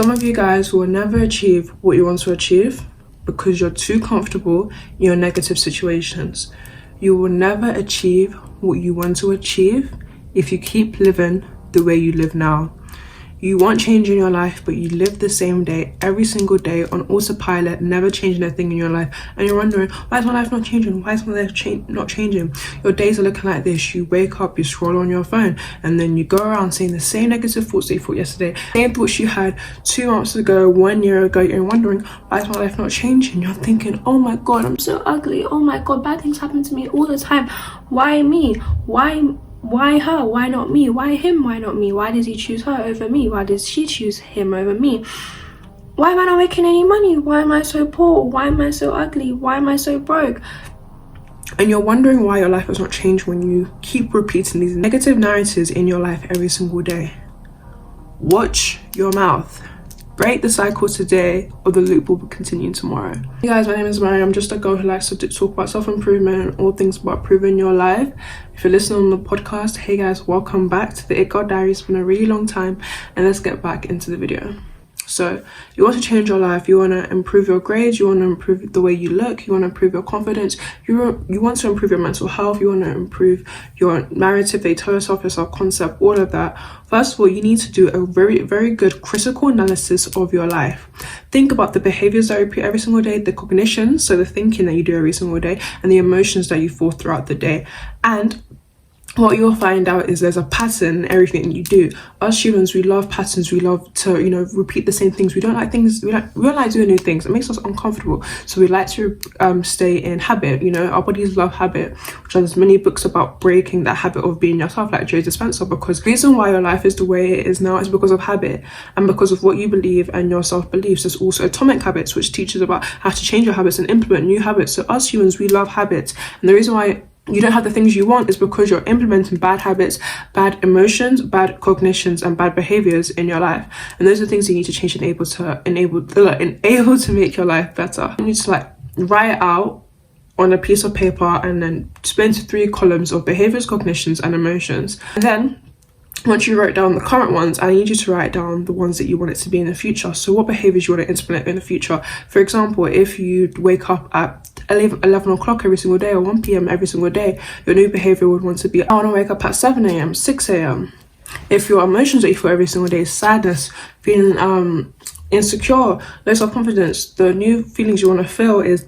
Some of you guys will never achieve what you want to achieve because you're too comfortable in your negative situations. You will never achieve what you want to achieve if you keep living the way you live now. You want change in your life, but you live the same day every single day on autopilot, never changing a thing in your life. And you're wondering, why is my life not changing? Why is my life not changing? Your days are looking like this. You wake up, you scroll on your phone, and then you go around saying the same negative thoughts that you thought yesterday, same thoughts you had 2 months ago, 1 year ago. You're wondering, why is my life not changing? You're thinking, oh my God, I'm so ugly. Oh my God, bad things happen to me all the time. Why me? Why her? Why not me? Why him? Why not me? Why does he choose her over me? Why does she choose him over me? Why am I not making any money? Why am I so poor? Why am I so ugly? Why am I so broke? And you're wondering why your life has not changed when you keep repeating these negative narratives in your life every single day. Watch your mouth. Break the cycle today, or the loop will continue tomorrow. Hey guys, my name is Mariam. I'm just a girl who likes to talk about self-improvement and all things about improving your life. If you're listening on the podcast, hey guys, welcome back to the It Girl Diary. It's been a really long time, and let's get back into the video. So you want to change your life, you want to improve your grades, you want to improve the way you look, you want to improve your confidence, you want to improve your mental health, you want to improve your narrative that you tell yourself, your self-concept, all of that. First of all, you need to do a very good critical analysis of your life. Think about the behaviors that you repeat every single day, the cognition, so the thinking that you do every single day, and the emotions that you feel throughout the day. And what you'll find out is there's a pattern in everything you do. Us humans, we love patterns. We love to, repeat the same things. We don't like things. We don't like doing new things. It makes us uncomfortable. So we like to stay in habit. Our bodies love habit, which there's many books about breaking that habit of being yourself, like Joe Dispenza. Because the reason why your life is the way it is now is because of habit and because of what you believe and your self-beliefs. There's also Atomic Habits, which teaches about how to change your habits and implement new habits. So us humans, we love habits, and the reason why you don't have the things you want is because you're implementing bad habits, bad emotions, bad cognitions, and bad behaviors in your life. And those are the things you need to change and able to make your life better. You need to write it out on a piece of paper and then split into 3 columns of behaviors, cognitions, and emotions. And then once you write down the current ones, I need you to write down the ones that you want it to be in the future. So what behaviors you want to implement in the future. For example, if you wake up at 11 o'clock every single day or 1 p.m. every single day, your new behavior would want to be, I want to wake up at 7 a.m., 6 a.m. If your emotions that you feel every single day is sadness, feeling insecure, low self-confidence, the new feelings you want to feel is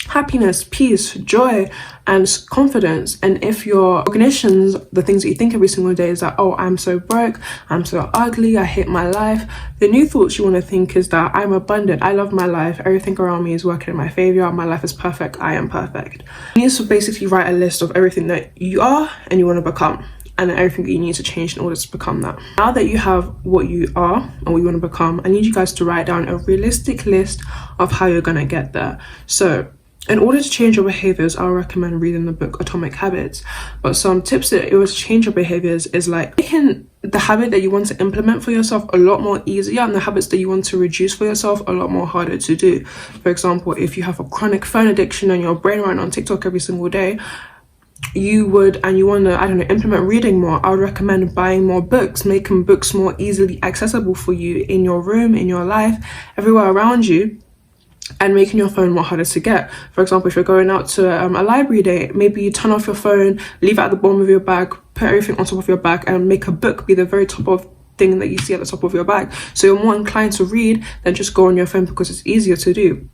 happiness, peace, joy, and confidence. And if your cognitions, the things that you think every single day is that, oh, I'm so broke, I'm so ugly, I hate my life, the new thoughts you want to think is that I'm abundant, I love my life, everything around me is working in my favor, my life is perfect, I am perfect. You need to basically write a list of everything that you are and you want to become, and everything that you need to change in order to become that. Now that you have what you are and what you want to become, I need you guys to write down a realistic list of how you're going to get there. So in order to change your behaviors, I'll recommend reading the book Atomic Habits. But some tips that it will change your behaviors is making the habit that you want to implement for yourself a lot more easier, and the habits that you want to reduce for yourself a lot more harder to do. For example, if you have a chronic phone addiction and your brain running on TikTok every single day, you want to, implement reading more. I would recommend buying more books, making books more easily accessible for you in your room, in your life, everywhere around you, and making your phone more harder to get. For example, if you're going out to a library day, maybe you turn off your phone, leave it at the bottom of your bag, put everything on top of your bag, and make a book be the very top of thing that you see at the top of your bag. So you're more inclined to read than just go on your phone because it's easier to do.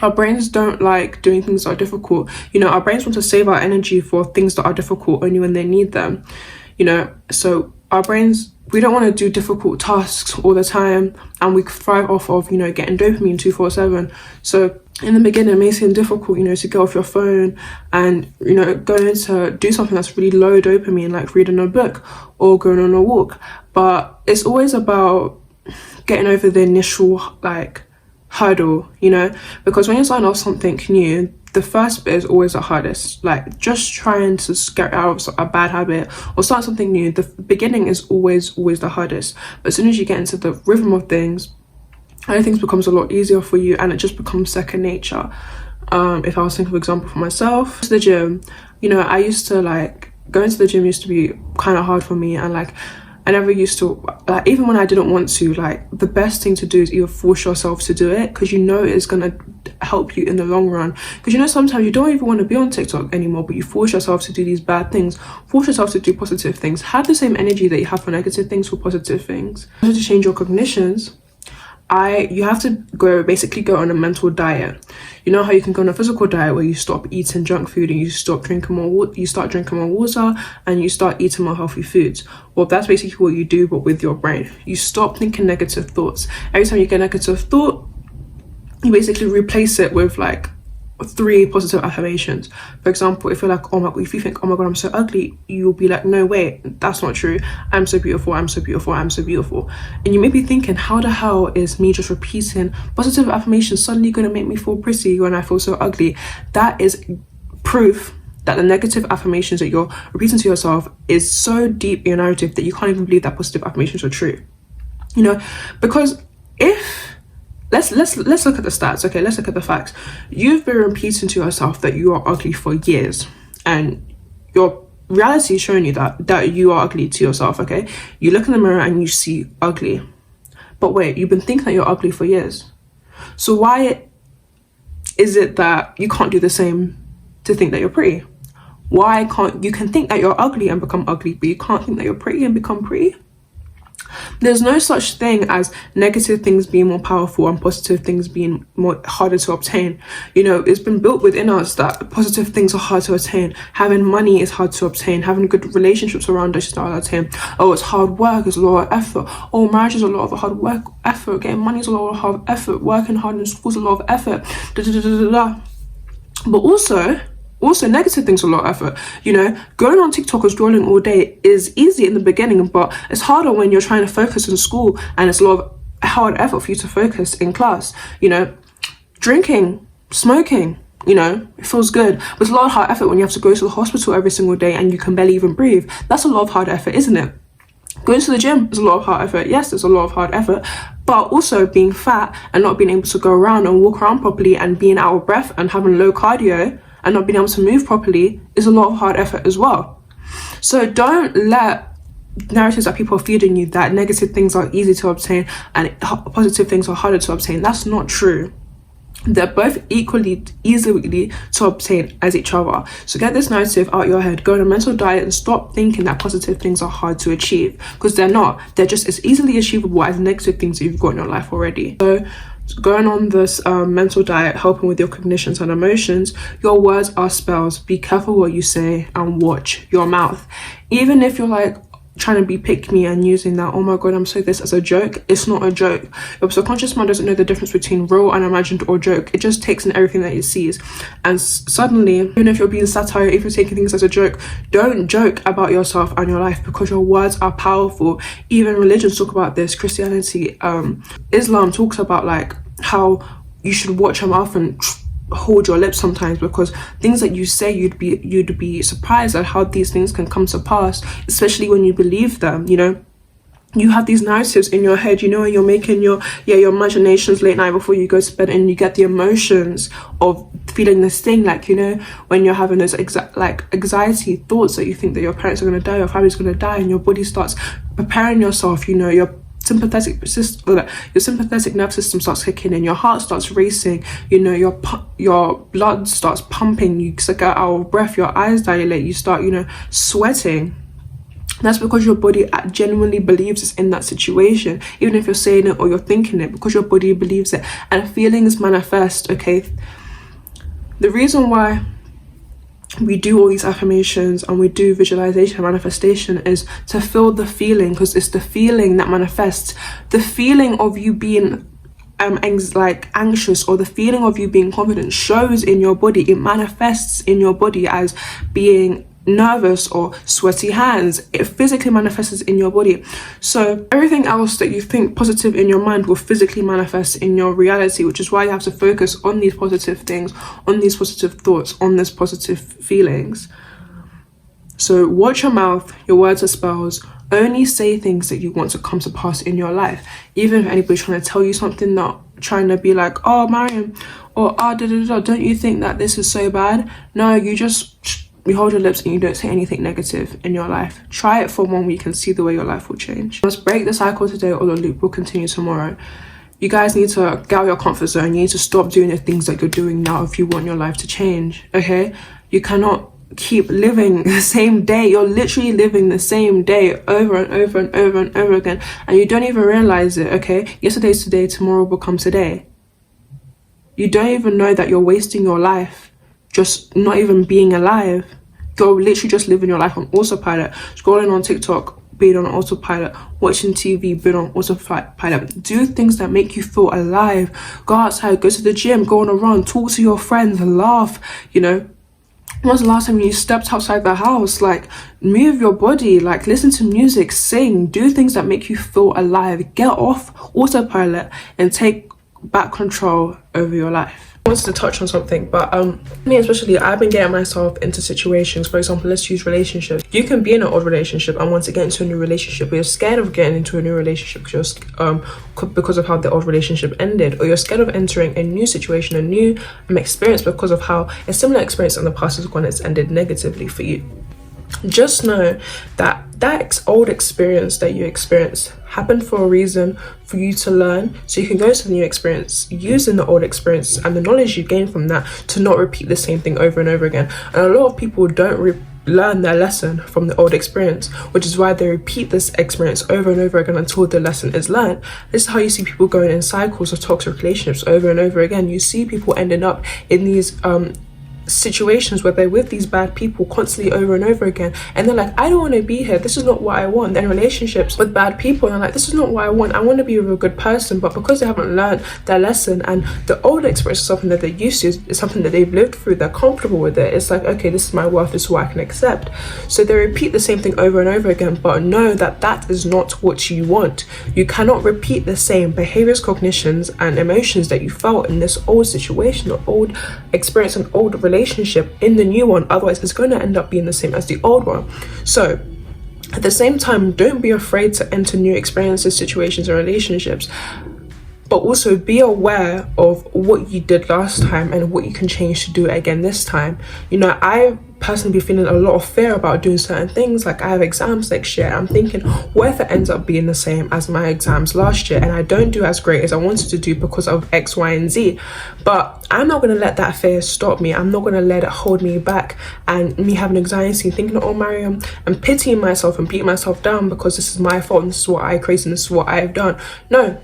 Our brains don't like doing things that are difficult. Our brains want to save our energy for things that are difficult only when they need them. So our brains, we don't want to do difficult tasks all the time, and we thrive off of, getting dopamine 24/7. So in the beginning, it may seem difficult, to get off your phone and, going to do something that's really low dopamine, like reading a book or going on a walk. But it's always about getting over the initial, hurdle, because when you're starting off something new, the first bit is always the hardest. Just trying to get out of a bad habit or start something new, the beginning is always the hardest. But as soon as you get into the rhythm of things, things becomes a lot easier for you, and it just becomes second nature. If I was thinking, for example, for myself, to the gym, I used to going to the gym used to be kind of hard for me, and I never used to, like, even when I didn't want to, like, the best thing to do is either force yourself to do it, because you know it's gonna help you in the long run. Because you know, sometimes you don't even want to be on TikTok anymore, but you force yourself to do these bad things, force yourself to do positive things. Have the same energy that you have for negative things for positive things. In order to change your cognitions, you have to basically go on a mental diet. You know how you can go on a physical diet where you stop eating junk food and you start drinking more water and you start eating more healthy foods. Well, that's basically what you do, but with your brain. You stop thinking negative thoughts. Every time you get a negative thought, you basically replace it with like 3 positive affirmations. For example, if you're like, oh my god, if you think, oh my god, I'm so ugly, you'll be like, no, wait, that's not true. I'm so beautiful, I'm so beautiful, I'm so beautiful. And you may be thinking, how the hell is me just repeating positive affirmations suddenly gonna make me feel pretty when I feel so ugly? That is proof that the negative affirmations that you're repeating to yourself is so deep in your narrative that you can't even believe that positive affirmations are true. You know, because if Let's look at the stats, okay? Let's look at the facts. You've been repeating to yourself that you are ugly for years, and your reality is showing you that you are ugly to yourself, okay? You look in the mirror and you see ugly. But wait, you've been thinking that you're ugly for years. So why is it that you can't do the same to think that you're pretty? Why can't you can think that you're ugly and become ugly, but you can't think that you're pretty and become pretty? There's no such thing as negative things being more powerful and positive things being more harder to obtain. You know, it's been built within us that positive things are hard to attain. Having money is hard to obtain. Having good relationships around us is hard to attain. Oh, it's hard work, it's a lot of effort. Oh, marriage is a lot of hard work, effort. Getting money is a lot of hard effort. Working hard in school is a lot of effort. But also negative things are a lot of effort. You know, going on TikTok or scrolling all day is easy in the beginning, but it's harder when you're trying to focus in school, and it's a lot of hard effort for you to focus in class. You know, drinking, smoking, you know, it feels good, but it's a lot of hard effort when you have to go to the hospital every single day and you can barely even breathe. That's a lot of hard effort, isn't it? Going to the gym is a lot of hard effort. Yes, there's a lot of hard effort, but also being fat and not being able to go around and walk around properly and being out of breath and having low cardio and not being able to move properly is a lot of hard effort as well. So don't let narratives that people are feeding you that negative things are easy to obtain and positive things are harder to obtain. That's not true. They're both equally easily to obtain as each other. So get this narrative out your head, go on a mental diet and stop thinking that positive things are hard to achieve, because they're not. They're just as easily achievable as negative things that you've got in your life already. So going on this mental diet, helping with your cognitions and emotions, your words are spells. Be careful what you say and watch your mouth. Even if you're like trying to be pick me and using that, oh my god, I'm so this as a joke, it's not a joke. Your subconscious mind doesn't know the difference between real and imagined or joke. It just takes in everything that it sees, and suddenly, even if you're being satire, if you're taking things as a joke, don't joke about yourself and your life, because your words are powerful. Even religions talk about this. Christianity, Islam talks about like how you should watch your mouth and hold your lips sometimes, because things that you say, you'd be surprised at how these things can come to pass, especially when you believe them. You know, you have these narratives in your head, you know, you're making your imaginations late night before you go to bed, and you get the emotions of feeling this thing, like, you know, when you're having those anxiety thoughts that you think that your parents are going to die, your family's going to die, and your body starts preparing yourself. You know, your sympathetic nervous system starts kicking in, your heart starts racing, you know, your blood starts pumping, you get out of breath, your eyes dilate, you start, you know, sweating. That's because your body genuinely believes it's in that situation, even if you're saying it or you're thinking it, because your body believes it. And feelings manifest, okay? The reason why we do all these affirmations and we do visualization and manifestation is to feel the feeling, because it's the feeling that manifests. The feeling of you being anxious, or the feeling of you being confident, shows in your body. It manifests in your body as being nervous or sweaty hands. It physically manifests in your body. So everything else that you think positive in your mind will physically manifest in your reality, which is why you have to focus on these positive things, on these positive thoughts, on these positive feelings. So watch your mouth. Your words are spells. Only say things that you want to come to pass in your life. Even if anybody's trying to tell you something, not trying to be like, oh, Mariam, or don't you think that this is so bad? No, you just you hold your lips and you don't say anything negative in your life. Try it for 1 week and see the way your life will change. You must break the cycle today or the loop will continue tomorrow. You guys need to get out of your comfort zone. You need to stop doing the things that you're doing now if you want your life to change, okay? You cannot keep living the same day. You're literally living the same day over and over and over and over again, and you don't even realize it, okay? Yesterday's today, tomorrow will come today. You don't even know that you're wasting your life just not even being alive. You're literally just living your life on autopilot, scrolling on TikTok, being on autopilot, watching TV, being on autopilot. Do things that make you feel alive. Go outside, go to the gym, go on a run, talk to your friends, laugh, you know. When was the last time you stepped outside the house? Like, move your body, like listen to music, sing, do things that make you feel alive. Get off autopilot and take back control over your life. I wanted to touch on something, but me especially, I've been getting myself into situations. For example, let's use relationships. You can be in an old relationship and want to get into a new relationship, but you're scared of getting into a new relationship because of how the old relationship ended, or you're scared of entering a new situation, a new experience because of how a similar experience in the past has gone, it's ended negatively for you. Just know that that old experience that you experienced happened for a reason, for you to learn, so you can go to the new experience using the old experience and the knowledge you gain from that to not repeat the same thing over and over again. And a lot of people don't learn their lesson from the old experience, which is why they repeat this experience over and over again until the lesson is learned. This is how you see people going in cycles of toxic relationships over and over again. You see people ending up in these situations where they're with these bad people constantly over and over again, and they're like, I don't want to be here, this is not what I want. They're in relationships with bad people and they're like, this is not what I want to be with a good person, but because they haven't learned their lesson and the old experience is something that they're used to, is something that they've lived through, they're comfortable with it, it's like, okay, this is my worth, this is what I can accept. So they repeat the same thing over and over again, but know that that is not what you want. You cannot repeat the same behaviors, cognitions and emotions that you felt in this old situation or old experience and old relationship in the new one, otherwise it's going to end up being the same as the old one. So at the same time, don't be afraid to enter new experiences, situations and relationships, but also be aware of what you did last time and what you can change to do it again this time. You know, I personally be feeling a lot of fear about doing certain things. Like, I have exams next year. I'm thinking, what if it ends up being the same as my exams last year and I don't do as great as I wanted to do because of X, Y, and Z? But I'm not going to let that fear stop me. I'm not going to let it hold me back and me having anxiety, thinking, oh, Mariam, I'm pitying myself and beating myself down because this is my fault and this is what I created and this is what I've done. No.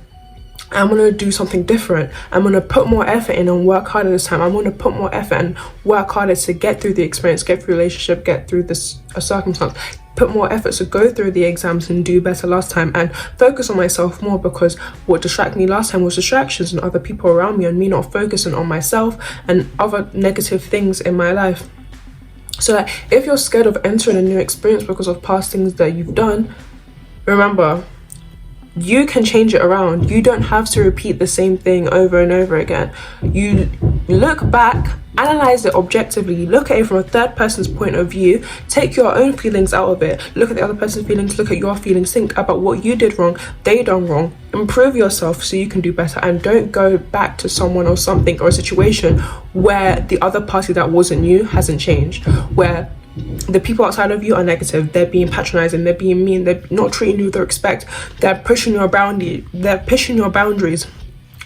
I'm going to do something different. I'm going to put more effort in and work harder this time. I'm going to put more effort and work harder to get through the experience, get through the relationship, get through this circumstance. Put more effort to go through the exams and do better last time and focus on myself more, because what distracted me last time was distractions and other people around me and me not focusing on myself and other negative things in my life. So that if you're scared of entering a new experience because of past things that you've done, remember, you can change it around. You don't have to repeat the same thing over and over again. You look back, analyze it objectively, look at it from a third person's point of view, take your own feelings out of it, look at the other person's feelings, look at your feelings, think about what you did wrong, they done wrong, improve yourself so you can do better, and don't go back to someone or something or a situation where the other party that wasn't you hasn't changed, where the people outside of you are negative, they're being patronizing, they're being mean, they're not treating you with respect, they're pushing your boundaries,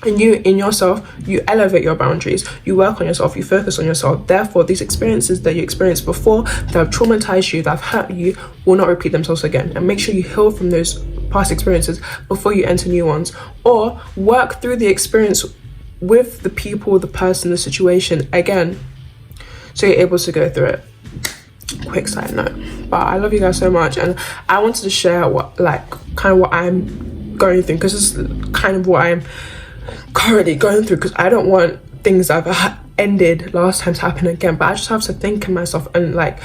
and you in yourself, you elevate your boundaries, you work on yourself, you focus on yourself. Therefore, these experiences that you experienced before that have traumatized you, that have hurt you, will not repeat themselves again. And make sure you heal from those past experiences before you enter new ones, or work through the experience with the people, the person, the situation again, so you're able to go through it. Quick side note, but I love you guys so much, and I wanted to share what I'm going through, because this is kind of what I'm currently going through, because I don't want things that have ended last time to happen again. But I just have to think in myself and like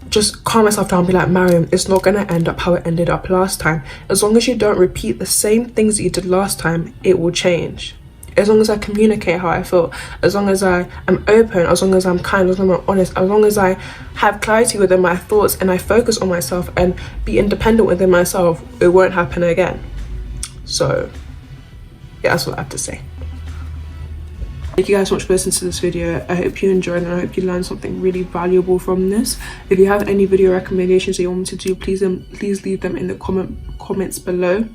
just calm myself down and be like, Mariam, it's not gonna end up how it ended up last time. As long as you don't repeat the same things that you did last time, it will change. As long as I communicate how I feel, as long as I am open, as long as I'm kind, as long as I'm honest, as long as I have clarity within my thoughts and I focus on myself and be independent within myself, it won't happen again. So yeah, that's what I have to say. Thank you guys so much for listening to this video. I hope you enjoyed and I hope you learned something really valuable from this. If you have any video recommendations that you want me to do, please leave them in the comments below.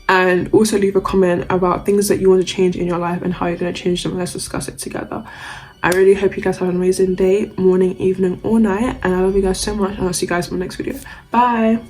And also leave a comment about things that you want to change in your life and how you're going to change them, and let's discuss it together. I really hope you guys have an amazing day, morning, evening or night, and I love you guys so much, and I'll see you guys in my next video. Bye.